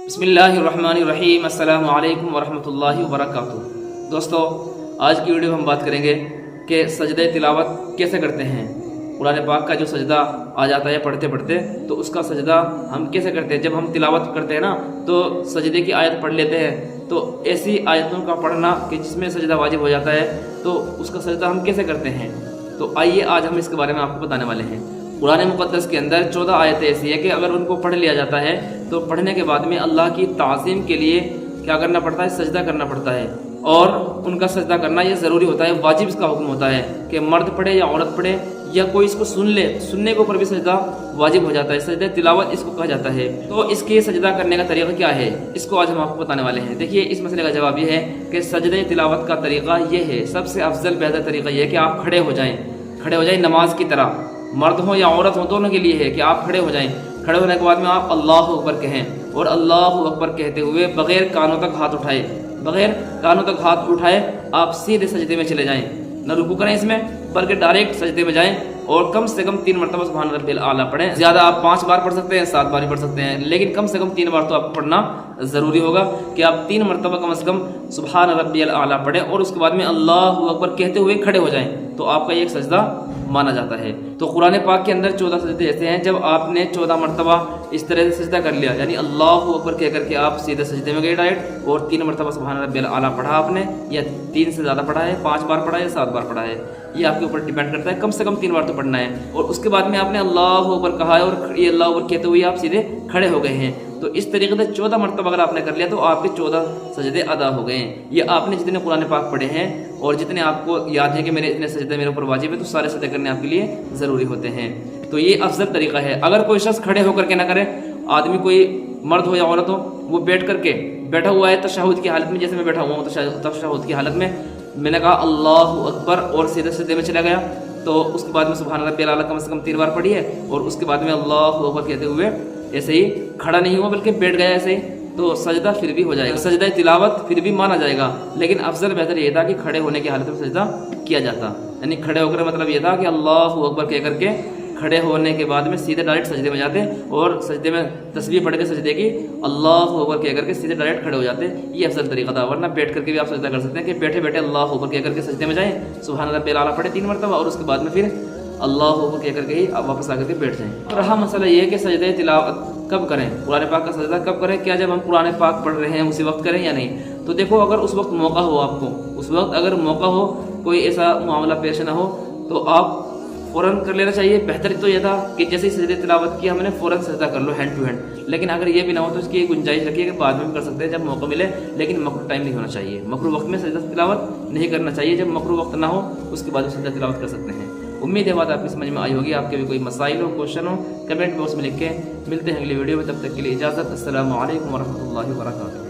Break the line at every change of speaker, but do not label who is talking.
بسم اللہ الرحمن الرحیم۔ السلام علیکم ورحمۃ اللہ وبرکاتہ۔ دوستو، آج کی ویڈیو میں ہم بات کریں گے کہ سجدہ تلاوت کیسے کرتے ہیں۔ قرآن پاک کا جو سجدہ آ جاتا ہے پڑھتے پڑھتے، تو اس کا سجدہ ہم کیسے کرتے ہیں۔ جب ہم تلاوت کرتے ہیں نا تو سجدے کی آیت پڑھ لیتے ہیں، تو ایسی آیتوں کا پڑھنا کہ جس میں سجدہ واجب ہو جاتا ہے، تو اس کا سجدہ ہم کیسے کرتے ہیں۔ تو آئیے آج ہم اس کے بارے میں آپ کو بتانے والے ہیں۔ قرآن مقدس کے اندر 14 آیتیں ایسی ہے کہ اگر ان کو پڑھ لیا جاتا ہے تو پڑھنے کے بعد میں اللہ کی تعظیم کے لیے کیا کرنا پڑتا ہے، سجدہ کرنا پڑتا ہے، اور ان کا سجدہ کرنا یہ ضروری ہوتا ہے، واجب اس کا حکم ہوتا ہے کہ مرد پڑھے یا عورت پڑھے یا کوئی اس کو سن لے، سننے کے اوپر بھی سجدہ واجب ہو جاتا ہے، سجدہ تلاوت اس کو کہا جاتا ہے۔ تو اس کے سجدہ کرنے کا طریقہ کیا ہے، اس کو آج ہم آپ کو بتانے والے ہیں۔ دیکھیے، اس مسئلے کا جواب یہ ہے کہ سجدہ تلاوت کا طریقہ یہ ہے، سب سے افضل بہتر طریقہ یہ ہے کہ آپ کھڑے ہو جائیں نماز کی طرح، مرد ہوں یا عورت ہوں دونوں کے لیے ہے کہ آپ کھڑے ہو جائیں۔ کھڑے ہونے کے بعد میں آپ اللہ اکبر کہیں، اور اللہ اکبر کہتے ہوئے بغیر کانوں تک ہاتھ اٹھائے آپ سیدھے سجدے میں چلے جائیں، نہ رکوع کریں اس میں، بلکہ ڈائریکٹ سجدے میں جائیں، اور کم سے کم 3 مرتبہ سبحان ربی الاعلیٰ پڑھیں۔ زیادہ آپ 5 بار پڑھ سکتے ہیں، 7 بار بھی پڑھ سکتے ہیں، لیکن کم سے کم 3 بار تو آپ کو پڑھنا ضروری ہوگا کہ آپ 3 مرتبہ کم سے کم سبحان ربی الاعلیٰ پڑھیں، اور اس کے بعد میں اللہ اکبر کہتے ہوئے کھڑے ہو جائیں، تو آپ کا یہ ایک سجدہ مانا جاتا ہے۔ تو قرآن پاک کے اندر 14 سجدے ایسے ہیں، جب آپ نے 14 مرتبہ اس طرح سے سجدہ کر لیا، یعنی اللہ اکبر کہہ کر کے آپ سیدھے سجدے میں گئے ڈائریکٹ، اور 3 مرتبہ سبحان ربی الاعلیٰ پڑھا آپ نے، یا 3 سے زیادہ پڑھا ہے، 5 بار پڑھا ہے یا 7 بار پڑھا ہے، یہ آپ کے اوپر ڈیپینڈ کرتا ہے، کم سے کم 3 بار تو پڑھنا ہے۔ اور اس کے بعد میں آپ نے اللہ اکبر کہا ہے، اور یہ اللہ اکبر کہتے ہوئے آپ سیدھے کھڑے ہو گئے ہیں۔ تو اس طریقے سے 14 مرتبہ اگر آپ نے کر لیا تو آپ کے 14 سجدے ادا ہو گئے ہیں۔ یہ آپ نے جتنے قرآن پاک پڑھے ہیں اور جتنے آپ کو یاد ہے کہ میرے اتنے سجدے میرے اوپر واجب ہے، تو سارے سجدے کرنے آپ کے لیے ضروری ہوتے ہیں۔ تو یہ افضل طریقہ ہے۔ اگر کوئی شخص کھڑے ہو کر کے نہ کرے، آدمی کوئی مرد ہو یا عورت ہو، وہ بیٹھا ہوا ہے تشہد کی حالت میں، جیسے میں بیٹھا ہوا ہوں تشہد کی حالت میں نے کہا اللہ اکبر اور سیدھے سجدے میں چلا گیا، تو اس کے بعد میں سبحان ربی الاعلیٰ کم سے کم 3 بار پڑھی ہے، اور اس کے بعد میں اللہ اکبر کہتے ہوئے ایسے ہی کھڑا نہیں ہوا بلکہ بیٹھ گیا ایسے ہی، تو سجدہ پھر بھی ہو جائے گا، سجدہ تلاوت پھر بھی مانا جائے گا، لیکن افضل بہتر یہ تھا کہ کھڑے ہونے کی حالت میں سجدہ کیا جاتا، یعنی کھڑے ہو کر مطلب یہ تھا کہ اللہ اکبر کہہ کر کے کھڑے ہونے کے بعد میں سیدھے ڈائریکٹ سجدے میں جاتے، اور سجدے میں تسبیح پڑھ کے سجدے کی اللہ اکبر کہہ کر کے سیدھے ڈائریکٹ کھڑے ہو جاتے۔ یہ افضل طریقہ تھا۔ ورنہ بیٹھ کر کے بھی آپ سجدہ کر سکتے ہیں کہ بیٹھے بیٹھے اللہ اکبر کہہ کر کے سجدے میں جائیں، سبحان ربی الاعلیٰ پڑھیں 3 مرتبہ، اور اس کے بعد میں پھر اللہ اکبر کہہ کر کے ہی آپ واپس آ کر کے بیٹھ جائیں۔ اور رہا مسئلہ یہ ہے کہ سجدہ تلاوت کب کریں، قرآن پاک کا سجدہ کب کریں، کیا جب ہم قرآن پاک پڑھ رہے ہیں اسی وقت کریں یا نہیں۔ تو دیکھو، اگر اس وقت موقع ہو، آپ کو اس وقت اگر موقع ہو، کوئی ایسا معاملہ پیش نہ ہو، تو آپ فوراً کر لینا چاہیے۔ بہتر تو یہ تھا کہ جیسے ہی سجدہ تلاوت کی ہم نے فوراً سجدہ کر لو ہینڈ ٹو ہینڈ، لیکن اگر یہ بھی نہ ہو تو اس کی گنجائش رکھیے کہ بعد میں بھی کر سکتے ہیں جب موقع ملے، لیکن مکروہ ٹائم نہیں ہونا چاہیے، مکروہ وقت میں سجدہ تلاوت نہیں کرنا چاہیے، جب مکروہ وقت نہ ہو اس کے بعد سجدہ تلاوت کر سکتے ہیں۔ امید ہے بات آپ کی سمجھ میں آئی ہوگی۔ آپ کے بھی کوئی مسائل ہو، کوشچن ہو، کمنٹ باکس میں لکھ کے ملتے ہیں اگلی ویڈیو میں، تب تک کے لیے اجازت۔ السلام علیکم ورحمۃ اللہ وبرکاتہ۔